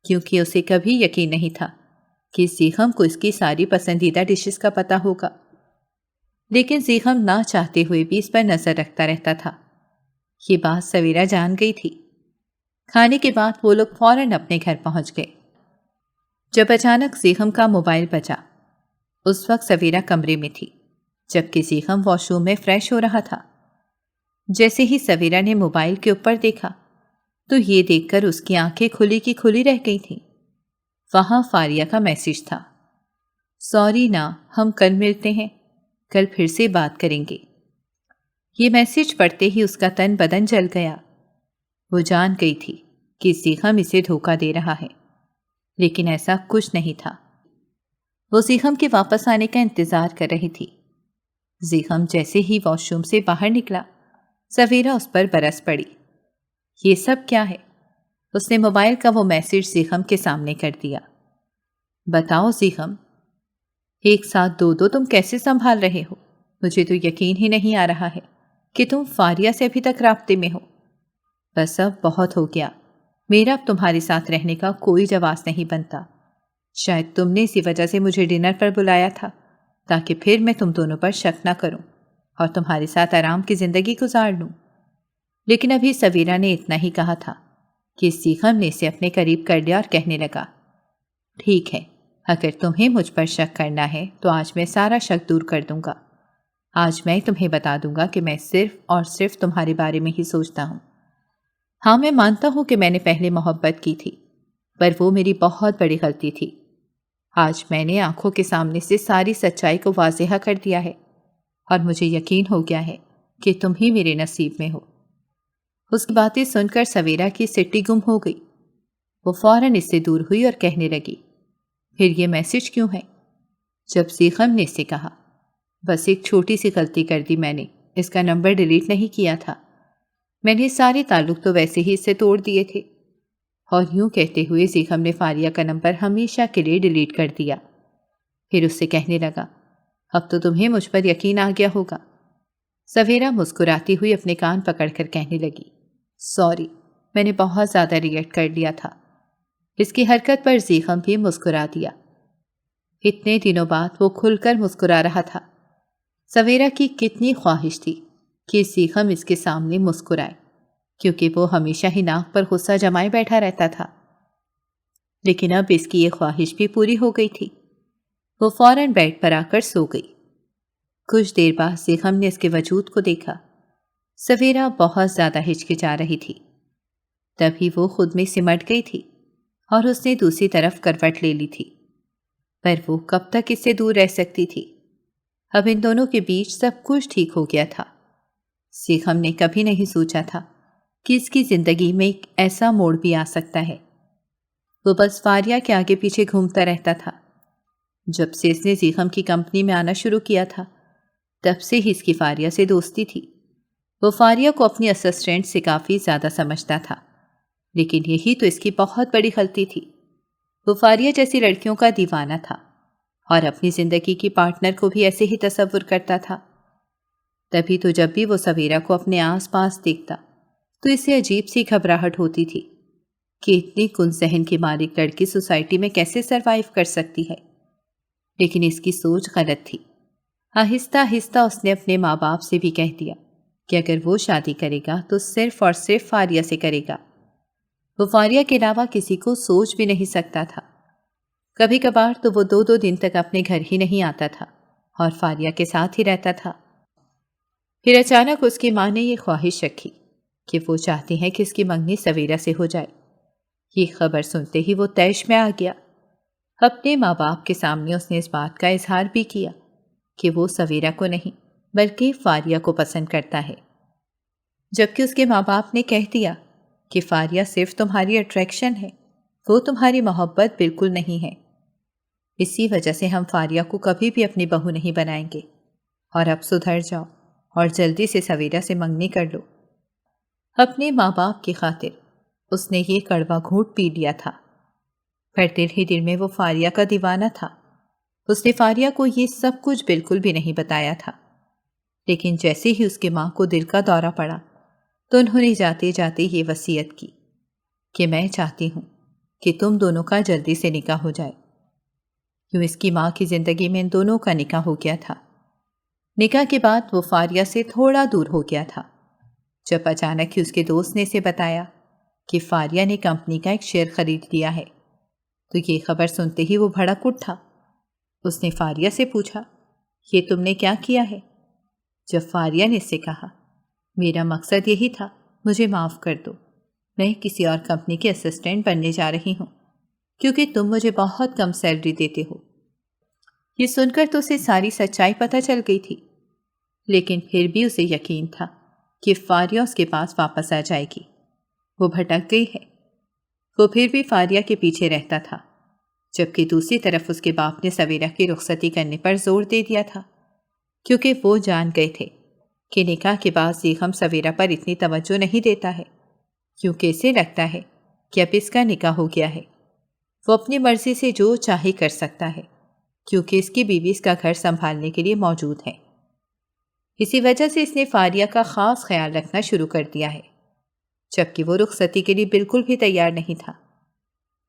کیونکہ اسے کبھی یقین نہیں تھا کہ زیغم کو اس کی ساری پسندیدہ ڈشز کا پتہ ہوگا. لیکن زیغم نہ چاہتے ہوئے بھی اس پر نظر رکھتا رہتا تھا. یہ بات سویرا جان گئی تھی. کھانے کے بعد وہ لوگ فوراً اپنے گھر پہنچ گئے. جب اچانک زیغم کا موبائل بجا. اس وقت سویرا کمرے میں تھی جبکہ زیغم واش روم میں فریش ہو رہا تھا. جیسے ہی سویرا نے موبائل کے اوپر دیکھا تو یہ دیکھ کر اس کی آنکھیں کھلی کی کھلی رہ گئی تھیں. وہاں فاریہ کا میسج تھا. سوری نا، ہم کل ملتے ہیں، کل پھر سے بات کریں گے۔ یہ میسج پڑھتے ہی اس کا تن بدن جل گیا۔ وہ جان گئی تھی کہ زیغم اسے دھوکہ دے رہا ہے، لیکن ایسا کچھ نہیں تھا۔ وہ زیغم کے واپس آنے کا انتظار کر رہی تھی۔ زیغم جیسے ہی واش روم سے باہر نکلا، سویرا اس پر برس پڑی۔ یہ سب کیا ہے؟ اس نے موبائل کا وہ میسج زیغم کے سامنے کر دیا۔ بتاؤ زیغم، ایک ساتھ دو تم کیسے سنبھال رہے ہو؟ مجھے تو یقین ہی نہیں آ رہا ہے کہ تم فاریہ سے ابھی تک رابطے میں ہو۔ بس اب بہت ہو گیا، میرا اب تمہارے ساتھ رہنے کا کوئی جواز نہیں بنتا۔ شاید تم نے اسی وجہ سے مجھے ڈنر پر بلایا تھا، تاکہ پھر میں تم دونوں پر شک نہ کروں اور تمہارے ساتھ آرام کی زندگی گزار لوں۔ لیکن ابھی سویرا نے اتنا ہی کہا تھا کہ زیغم نے اسے اپنے قریب کر لیا اور کہنے لگا، ٹھیک ہے، اگر تمہیں مجھ پر شک کرنا ہے تو آج میں سارا شک دور کر دوں گا۔ آج میں تمہیں بتا دوں گا کہ میں صرف اور صرف تمہارے بارے میں ہی سوچتا ہوں۔ ہاں، میں مانتا ہوں کہ میں نے پہلے محبت کی تھی، پر وہ میری بہت بڑی غلطی تھی۔ آج میں نے آنکھوں کے سامنے سے ساری سچائی کو واضح کر دیا ہے، اور مجھے یقین ہو گیا ہے کہ تم ہی میرے نصیب میں ہو۔ اس کی باتیں سن کر سویرا کی سٹی گم ہو گئی۔ وہ فوراً اس سے دور ہوئی اور کہنے لگی، پھر یہ میسج کیوں ہے؟ جب زیغم نے اس سے کہا، بس ایک چھوٹی سی غلطی کر دی میں نے، اس کا نمبر ڈیلیٹ نہیں کیا تھا۔ میں نے سارے تعلق تو ویسے ہی اس سے توڑ دیے تھے۔ اور یوں کہتے ہوئے زیغم نے فاریہ کا نمبر ہمیشہ کے لیے ڈیلیٹ کر دیا۔ پھر اس سے کہنے لگا، اب تو تمہیں مجھ پر یقین آ گیا ہوگا۔ سویرا مسکراتی ہوئی اپنے کان پکڑ کر کہنے لگی، سوری، میں نے بہت زیادہ ریئیکٹ کر لیا تھا۔ اس کی حرکت پر زیغم بھی مسکرا دیا۔ اتنے دنوں بعد وہ کھل کر مسکرا رہا تھا۔ سویرا کی کتنی خواہش تھی کہ زیغم اس کے سامنے مسکرائے، کیونکہ وہ ہمیشہ ہی ناک پر غصہ جمائے بیٹھا رہتا تھا۔ لیکن اب اس کی یہ خواہش بھی پوری ہو گئی تھی۔ وہ فوراً بیڈ پر آ کر سو گئی۔ کچھ دیر بعد زیغم نے اس کے وجود کو دیکھا۔ سویرا بہت زیادہ ہچکچا رہی تھی۔ تبھی وہ خود میں سمٹ گئی تھی اور اس نے دوسری طرف کروٹ لے لی تھی۔ پر وہ کب تک اس سے دور رہ سکتی تھی؟ اب ان دونوں کے بیچ سب کچھ ٹھیک ہو گیا تھا۔ زیغم نے کبھی نہیں سوچا تھا کہ اس کی زندگی میں ایک ایسا موڑ بھی آ سکتا ہے۔ وہ بس فاریہ کے آگے پیچھے گھومتا رہتا تھا۔ جب سے اس نے زیغم کی کمپنی میں آنا شروع کیا تھا، تب سے ہی اس کی فاریہ سے دوستی تھی۔ وہ فاریہ کو اپنی اسسٹنٹ سے کافی زیادہ سمجھتا تھا، لیکن یہی تو اس کی بہت بڑی غلطی تھی۔ وہ فاریہ جیسی لڑکیوں کا دیوانہ تھا اور اپنی زندگی کی پارٹنر کو بھی ایسے ہی تصور کرتا تھا۔ تبھی تو جب بھی وہ سویرا کو اپنے آس پاس دیکھتا تو اسے عجیب سی گھبراہٹ ہوتی تھی کہ اتنی کن ذہن کی مالک لڑکی سوسائٹی میں کیسے سروائیو کر سکتی ہے۔ لیکن اس کی سوچ غلط تھی۔ آہستہ آہستہ اس نے اپنے ماں باپ سے بھی کہہ دیا کہ اگر وہ شادی کرے گا تو صرف اور صرف فاریہ سے کرے گا۔ وہ فاریہ کے علاوہ کسی کو سوچ بھی نہیں سکتا تھا۔ کبھی کبھار تو وہ 2 دن تک اپنے گھر ہی نہیں آتا تھا اور فاریہ کے ساتھ ہی رہتا تھا۔ پھر اچانک اس کی ماں نے یہ خواہش رکھی کہ وہ چاہتی ہیں کہ اس کی منگنی سویرا سے ہو جائے۔ یہ خبر سنتے ہی وہ طیش میں آ گیا۔ اپنے ماں باپ کے سامنے اس نے اس بات کا اظہار بھی کیا کہ وہ سویرا کو نہیں بلکہ فاریہ کو پسند کرتا ہے، جبکہ اس کے ماں باپ نے کہہ دیا کہ فاریہ صرف تمہاری اٹریکشن ہے، وہ تمہاری محبت بالکل نہیں ہے۔ اسی وجہ سے ہم فاریہ کو کبھی بھی اپنی بہو نہیں بنائیں گے، اور اب سدھر جاؤ اور جلدی سے سویرا سے منگنی کر لو۔ اپنے ماں باپ کی خاطر اس نے یہ کڑوا گھونٹ پی لیا تھا، پر دل ہی دل میں وہ فاریہ کا دیوانہ تھا۔ اس نے فاریہ کو یہ سب کچھ بالکل بھی نہیں بتایا تھا، لیکن جیسے ہی اس کی ماں کو دل کا دورہ پڑا تو انہوں نے جاتے جاتے یہ وصیت کی کہ میں چاہتی ہوں کہ تم دونوں کا جلدی سے نکاح ہو جائے۔ یوں اس کی ماں کی زندگی میں ان دونوں کا نکاح ہو گیا تھا۔ نکاح کے بعد وہ فاریہ سے تھوڑا دور ہو گیا تھا، جب اچانک ہی اس کے دوست نے اسے بتایا کہ فاریہ نے کمپنی کا ایک شیئر خرید لیا ہے۔ تو یہ خبر سنتے ہی وہ بھڑک اٹھا۔ اس نے فاریہ سے پوچھا، یہ تم نے کیا کیا ہے؟ جب فاریہ نے اس سے کہا، میرا مقصد یہی تھا، مجھے معاف کر دو، میں کسی اور کمپنی کے اسسٹنٹ بننے جا رہی ہوں کیونکہ تم مجھے بہت کم سیلری دیتے ہو۔ یہ سن کر تو اسے ساری سچائی پتہ چل گئی تھی، لیکن پھر بھی اسے یقین تھا کہ فاریہ اس کے پاس واپس آ جائے گی۔ وہ بھٹک گئی ہے۔ وہ پھر بھی فاریہ کے پیچھے رہتا تھا، جبکہ دوسری طرف اس کے باپ نے سویرہ کی رخصتی کرنے پر زور دے دیا تھا، کیونکہ وہ جان گئے تھے کہ نکاح کے بعد زیغم سویرہ پر اتنی توجہ نہیں دیتا ہے، کیونکہ اسے لگتا ہے کہ اب اس کا نکاح ہو گیا ہے، وہ اپنی مرضی سے جو چاہے کر سکتا ہے، کیونکہ اس کی بیوی اس کا گھر سنبھالنے کے لیے موجود ہے۔ اسی وجہ سے اس نے فاریہ کا خاص خیال رکھنا شروع کر دیا ہے، جبکہ وہ رخصتی کے لیے بالکل بھی تیار نہیں تھا۔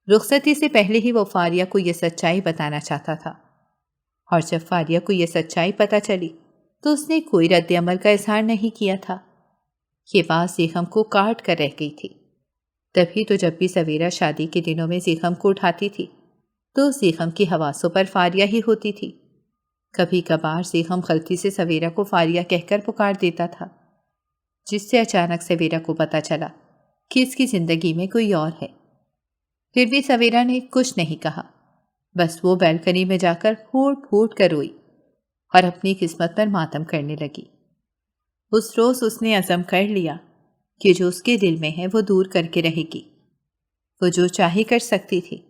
رخصتی سے پہلے ہی وہ فاریہ کو یہ سچائی بتانا چاہتا تھا، اور جب فاریہ کو یہ سچائی پتہ چلی تو اس نے کوئی رد عمل کا اظہار نہیں کیا تھا۔ یہ بات زیغم کو کاٹ کر رہ گئی تھی۔ تبھی تو جب بھی سویرہ شادی کے دنوں میں زیغم کو اٹھاتی تھی تو زیغم کی حواسوں پر فاریہ ہی ہوتی تھی۔ کبھی کبھار زیغم غلطی سے سویرہ کو فاریہ کہہ کر پکار دیتا تھا، جس سے اچانک سویرہ کو پتہ چلا کہ اس کی زندگی میں کوئی اور ہے۔ پھر بھی سویرہ نے کچھ نہیں کہا، بس وہ بیلکنی میں جا کر پھوٹ پھوٹ کر روئی اور اپنی قسمت پر ماتم کرنے لگی۔ اس روز اس نے عزم کر لیا کہ جو اس کے دل میں ہے وہ دور کر کے رہے گی۔ وہ جو چاہے کر سکتی تھی،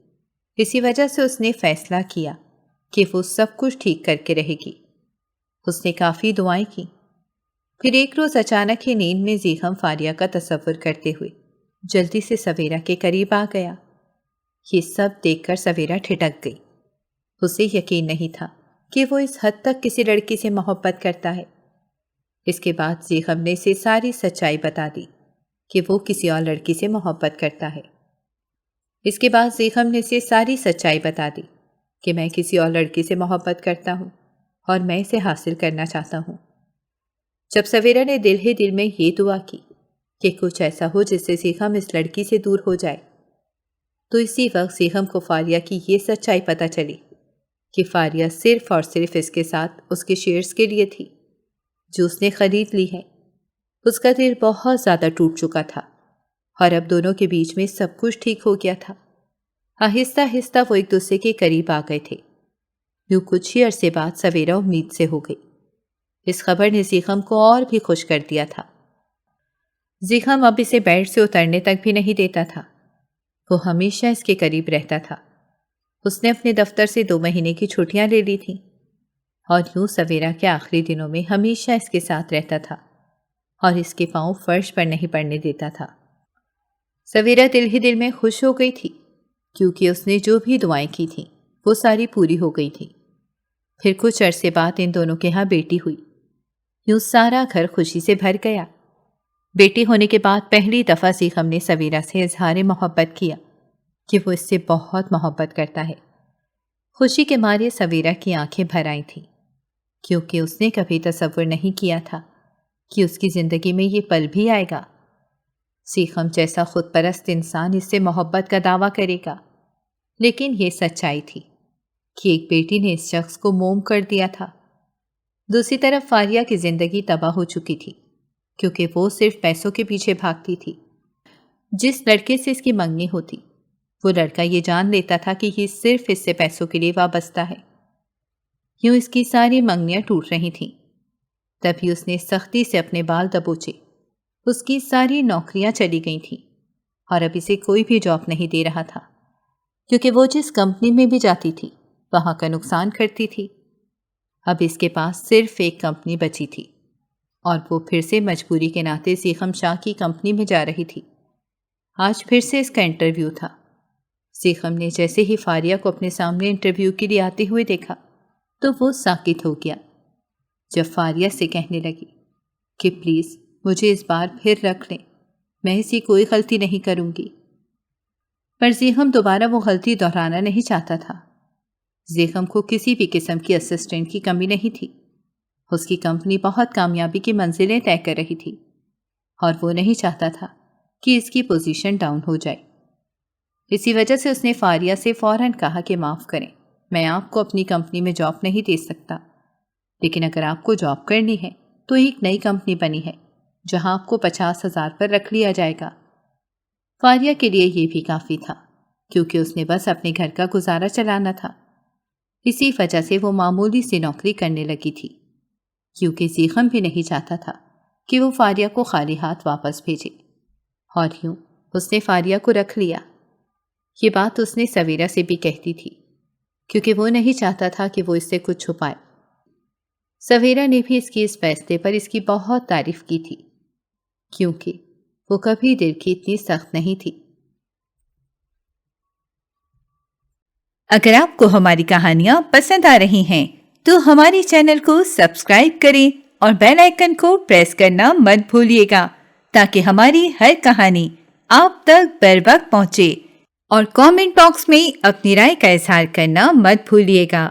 اسی وجہ سے اس نے فیصلہ کیا کہ وہ سب کچھ ٹھیک کر کے رہے گی۔ اس نے کافی دعائیں کی۔ پھر ایک روز اچانک ہی نیند میں زیغم فاریہ کا تصور کرتے ہوئے جلدی سے سویرہ کے قریب آ گیا۔ یہ سب دیکھ کر سویرہ ٹھٹک گئی۔ اسے یقین نہیں تھا کہ وہ اس حد تک کسی لڑکی سے محبت کرتا ہے۔ اس کے بعد زیغم نے اسے ساری سچائی بتا دی کہ وہ کسی اور لڑکی سے محبت کرتا ہے۔ اس کے بعد زیغم نے اسے ساری سچائی بتا دی کہ میں کسی اور لڑکی سے محبت کرتا ہوں اور میں اسے حاصل کرنا چاہتا ہوں۔ جب سویرہ نے دل ہی دل میں یہ دعا کی کہ کچھ ایسا ہو جس سے زیغم اس لڑکی سے دور ہو جائے، تو اسی وقت زیغم کو فاریہ کی یہ سچائی پتہ چلی کہ فاریہ صرف اور صرف اس کے ساتھ اس کے شیئرز کے لیے تھی جو اس نے خرید لی ہے۔ اس کا دل بہت زیادہ ٹوٹ چکا تھا اور اب دونوں کے بیچ میں سب کچھ ٹھیک ہو گیا تھا۔ آہستہ آہستہ وہ ایک دوسرے کے قریب آ گئے تھے۔ یوں کچھ ہی عرصے بعد سویرہ امید سے ہو گئی۔ اس خبر نے زیغم کو اور بھی خوش کر دیا تھا۔ زیغم اب اسے بیڈ سے اترنے تک بھی نہیں دیتا تھا۔ وہ ہمیشہ اس کے قریب رہتا تھا۔ اس نے اپنے دفتر سے 2 مہینے کی چھٹیاں لے لی تھیں اور یوں سویرہ کے آخری دنوں میں ہمیشہ اس کے ساتھ رہتا تھا اور اس کے پاؤں فرش پر نہیں پڑنے دیتا تھا۔ سویرہ دل ہی دل میں خوش ہو گئی تھی، کیونکہ اس نے جو بھی دعائیں کی تھیں وہ ساری پوری ہو گئی تھیں۔ پھر کچھ عرصے بعد ان دونوں کے ہاں بیٹی ہوئی۔ یوں سارا گھر خوشی سے بھر گیا۔ بیٹی ہونے کے بعد پہلی دفعہ زیغم نے سویرہ سے اظہار محبت کیا کہ وہ اس سے بہت محبت کرتا ہے۔ خوشی کے مارے سویرہ کی آنکھیں بھر آئی تھیں، کیونکہ اس نے کبھی تصور نہیں کیا تھا کہ اس کی زندگی میں یہ پل بھی آئے گا۔ زیغم جیسا خود پرست انسان اس سے محبت کا دعویٰ کرے گا، لیکن یہ سچائی تھی کہ ایک بیٹی نے اس شخص کو موم کر دیا تھا۔ دوسری طرف فاریہ کی زندگی تباہ ہو چکی تھی، کیونکہ وہ صرف پیسوں کے پیچھے بھاگتی تھی۔ جس لڑکے سے اس کی منگنی ہوتی، وہ لڑکا یہ جان لیتا تھا کہ یہ صرف اس سے پیسوں کے لیے وابستہ ہے۔ یوں اس کی ساری منگنیاں ٹوٹ رہی تھیں۔ تبھی اس نے سختی سے اپنے بال دبوچے۔ اس کی ساری نوکریاں چلی گئی تھیں اور اب اسے کوئی بھی جاب نہیں دے رہا تھا، کیونکہ وہ جس کمپنی میں بھی جاتی تھی وہاں کا نقصان کرتی تھی۔ اب اس کے پاس صرف ایک کمپنی بچی تھی اور وہ پھر سے مجبوری کے ناطے زیغم شاہ کی کمپنی میں جا رہی تھی۔ آج پھر سے اس کا انٹرویو تھا۔ زیغم نے جیسے ہی فاریہ کو اپنے سامنے انٹرویو کے لیے آتے ہوئے دیکھا تو وہ ساکت ہو گیا۔ جب فاریہ سے کہنے لگی کہ پلیز مجھے اس بار پھر رکھ لیں، میں ایسی کوئی غلطی نہیں کروں گی، پر زیغم دوبارہ وہ غلطی دہرانا نہیں چاہتا تھا۔ زیغم کو کسی بھی قسم کی اسسٹنٹ کی کمی نہیں تھی۔ اس کی کمپنی بہت کامیابی کی منزلیں طے کر رہی تھی اور وہ نہیں چاہتا تھا کہ اس کی پوزیشن ڈاؤن ہو جائے۔ اسی وجہ سے اس نے فاریہ سے فوراً کہا کہ معاف کریں، میں آپ کو اپنی کمپنی میں جاب نہیں دے سکتا، لیکن اگر آپ کو جاب کرنی ہے تو ایک نئی کمپنی بنی ہے جہاں آپ کو 50,000 پر رکھ لیا جائے گا۔ فاریہ کے لیے یہ بھی کافی تھا، کیونکہ اس نے بس اپنے گھر کا گزارا چلانا تھا۔ اسی وجہ سے وہ معمولی سی نوکری کرنے لگی تھی، کیونکہ زیغم بھی نہیں چاہتا تھا کہ وہ فاریہ کو خالی ہاتھ واپس بھیجے، اور یوں اس نے فاریہ کو رکھ لیا۔ یہ بات اس نے سویرا سے بھی کہتی تھی، کیونکہ وہ نہیں چاہتا تھا کہ وہ اس سے کچھ چھپائے۔ سویرا نے بھی اس کی اس فیصلے پر اس کی بہت تعریف کی تھی، کیونکہ وہ کبھی دل کی اتنی سخت نہیں تھی۔ اگر آپ کو ہماری کہانیاں پسند آ رہی ہیں تو ہمارے چینل کو سبسکرائب کریں اور بیل آئیکن کو پریس کرنا مت بھولیے گا تاکہ ہماری ہر کہانی آپ تک بروقت پہنچے، اور کامنٹ باکس میں اپنی رائے کا اظہار کرنا مت بھولیے گا۔